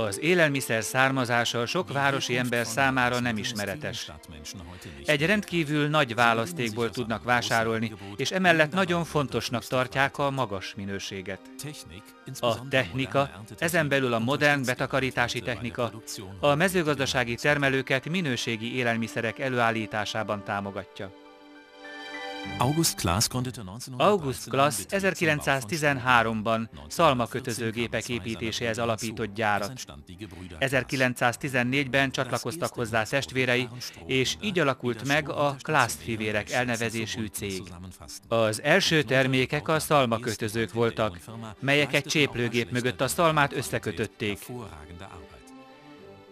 Az élelmiszer származása sok városi ember számára nem ismeretes. Egy rendkívül nagy választékból tudnak vásárolni, és emellett nagyon fontosnak tartják a magas minőséget. A technika, ezen belül a modern betakarítási technika, a mezőgazdasági termelőket minőségi élelmiszerek előállításában támogatja. August Claas 1913-ban szalmakötözőgépek építéséhez alapított gyárat. 1914-ben csatlakoztak hozzá testvérei, és így alakult meg a Claas-fivérek elnevezésű cég. Az első termékek a szalmakötözők voltak, melyek egy cséplőgép mögött a szalmát összekötötték.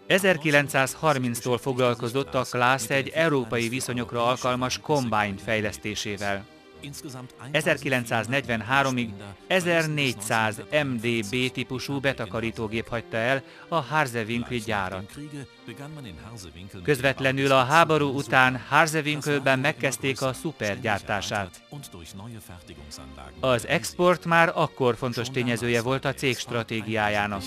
1930-tól foglalkozott a Claas egy európai viszonyokra alkalmas kombájn fejlesztésével. 1943-ig 1400 MDB típusú betakarítógép hagyta el a Harzewinkli gyárat. Közvetlenül a háború után Harzewinkelben megkezdték a szupergyártását. Az export már akkor fontos tényezője volt a cég stratégiájának.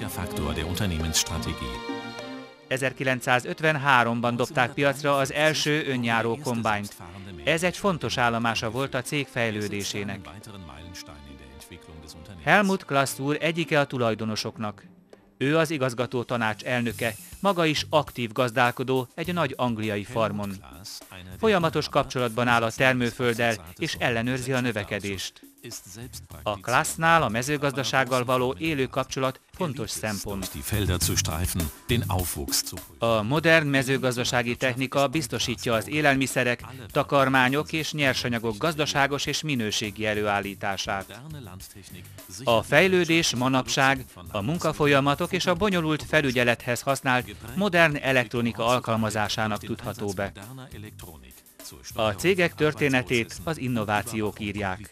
1953-ban dobták piacra az első önjáró kombájnt. Ez egy fontos állomása volt a cég fejlődésének. Helmut Claas úr egyike a tulajdonosoknak. Ő az igazgató tanács elnöke, maga is aktív gazdálkodó egy nagy angliai farmon. Folyamatos kapcsolatban áll a termőfölddel és ellenőrzi a növekedést. A Claasnál a mezőgazdasággal való élő kapcsolat fontos szempont. A modern mezőgazdasági technika biztosítja az élelmiszerek, takarmányok és nyersanyagok gazdaságos és minőségi előállítását. A fejlődés manapság a munkafolyamatok és a bonyolult felügyelethez használt modern elektronika alkalmazásának tudható be. A cégek történetét az innovációk írják.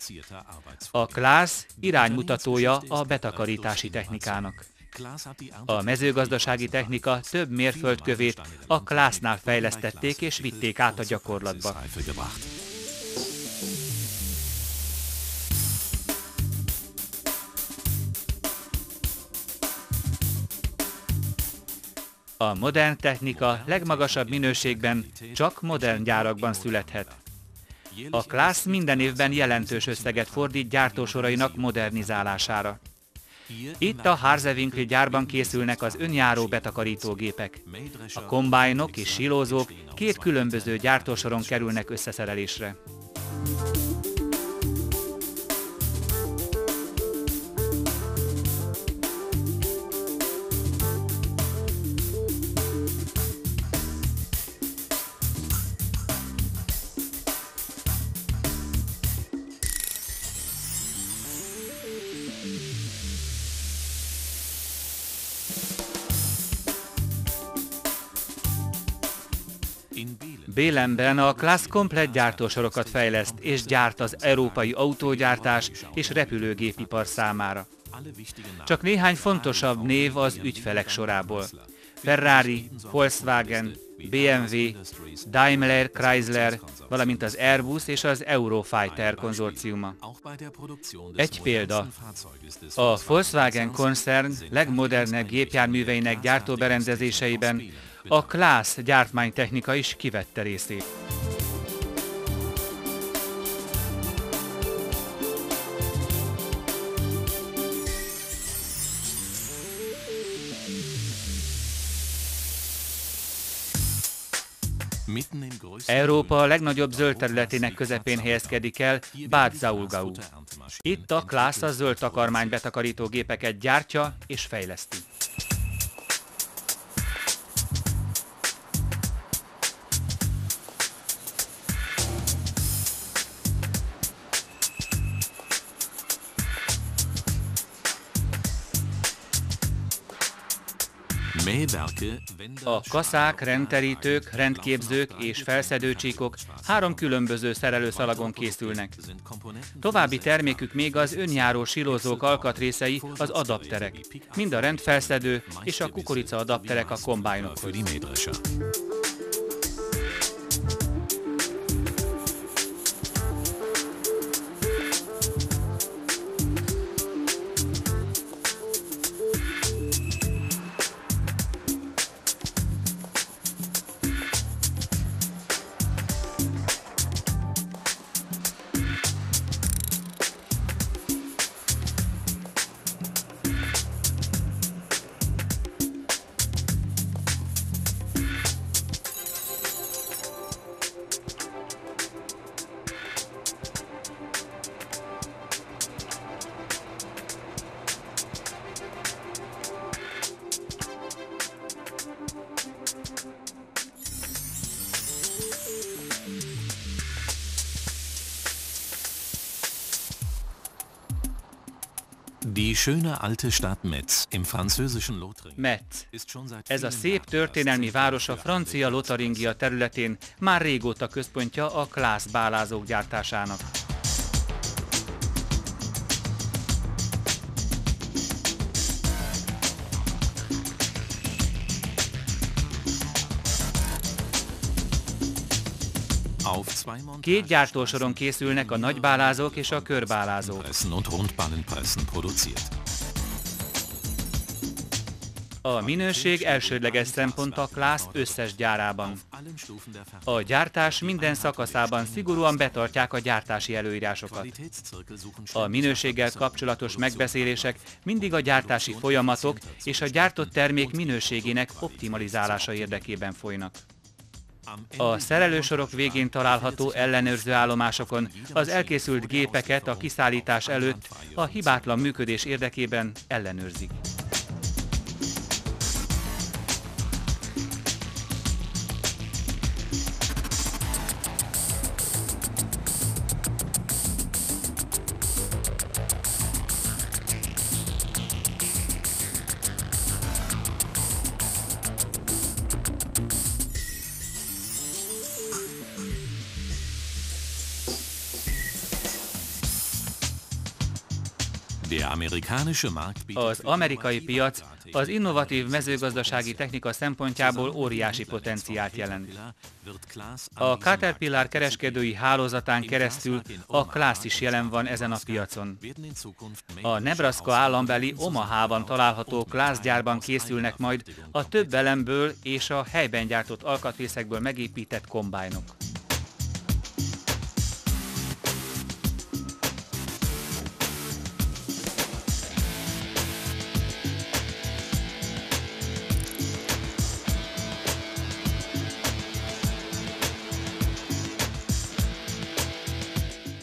A Claas iránymutatója a betakarítási technikának. A mezőgazdasági technika több mérföldkövét a Claasnál fejlesztették és vitték át a gyakorlatba. A modern technika legmagasabb minőségben csak modern gyárakban születhet. A Claas minden évben jelentős összeget fordít gyártósorainak modernizálására. Itt a Harzewinkli gyárban készülnek az önjáró betakarítógépek. A kombájnok és silózók két különböző gyártósoron kerülnek összeszerelésre. Bélenben a Claas komplett gyártósorokat fejleszt és gyárt az európai autógyártás és repülőgépipar számára. Csak néhány fontosabb név az ügyfelek sorából. Ferrari, Volkswagen, BMW, Daimler, Chrysler, valamint az Airbus és az Eurofighter konzorciuma. Egy példa. A Volkswagen koncern legmodernebb gépjárműveinek gyártóberendezéseiben a Claas gyártmánytechnika is kivette részét. Európa legnagyobb zöld területének közepén helyezkedik el Bad Saulgau. Itt a Claas a zöld takarmány betakarító gépeket gyártja és fejleszti. A kaszák, rendterítők, rendképzők és felszedőcsíkok 3 különböző szerelőszalagon készülnek. További termékük még az önjáró silózók alkatrészei, az adapterek, mind a rendfelszedő és a kukorica adapterek a kombájnokhoz. Die schöne alte Stadt Metz im französischen Lothringen. Metz. Ez a szép történelmi város a francia Lotharingia területén már régóta központja a Claas bálázók gyártásának. Két gyártósoron készülnek a nagybálázók és a körbálázók. A minőség elsődleges szempont a Claas összes gyárában. A gyártás minden szakaszában szigorúan betartják a gyártási előírásokat. A minőséggel kapcsolatos megbeszélések mindig a gyártási folyamatok és a gyártott termék minőségének optimalizálása érdekében folynak. A szerelősorok végén található ellenőrző állomásokon az elkészült gépeket a kiszállítás előtt a hibátlan működés érdekében ellenőrzik. Az amerikai piac az innovatív mezőgazdasági technika szempontjából óriási potenciált jelent. A Caterpillar kereskedői hálózatán keresztül a Claas is jelen van ezen a piacon. A Nebraska állambeli Omahában található Claas gyárban készülnek majd a több elemből és a helyben gyártott alkatrészekből megépített kombájnok.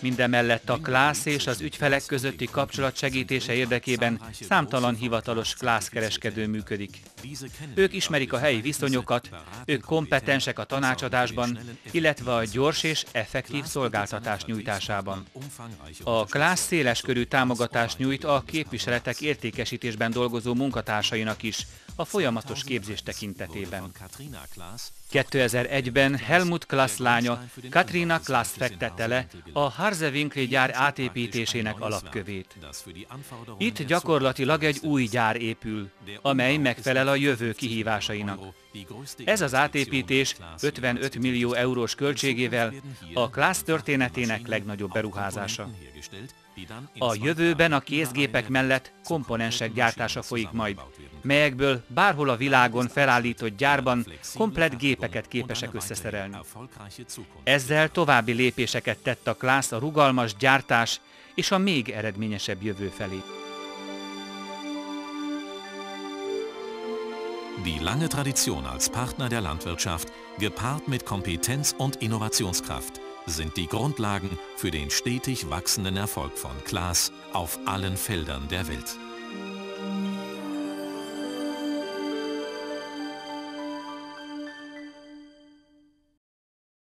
Mindemellett a Claas és az ügyfelek közötti kapcsolat segítése érdekében számtalan hivatalos Claas kereskedő működik. Ők ismerik a helyi viszonyokat, ők kompetensek a tanácsadásban, illetve a gyors és effektív szolgáltatás nyújtásában. A Claas széleskörű támogatást nyújt a képviseletek értékesítésben dolgozó munkatársainak is, a folyamatos képzés tekintetében. 2001-ben Helmut Claas lánya, Katrina Claas fektette le a Harzewinkli gyár átépítésének alapkövét. Itt gyakorlatilag egy új gyár épül, amely megfelel a jövő kihívásainak. Ez az átépítés 55 millió eurós költségével a Claas történetének legnagyobb beruházása. A jövőben a kézgépek mellett komponensek gyártása folyik majd, melyekből bárhol a világon felállított gyárban komplett gépeket képesek összeszerelni. Ezzel további lépéseket tett a Claas a rugalmas gyártás és a még eredményesebb jövő felé. Die lange Tradition als Partner der Landwirtschaft, gepaart mit Kompetenz und Innovationskraft, sind die Grundlagen für den stetig wachsenden Erfolg von Claas auf allen Feldern der Welt.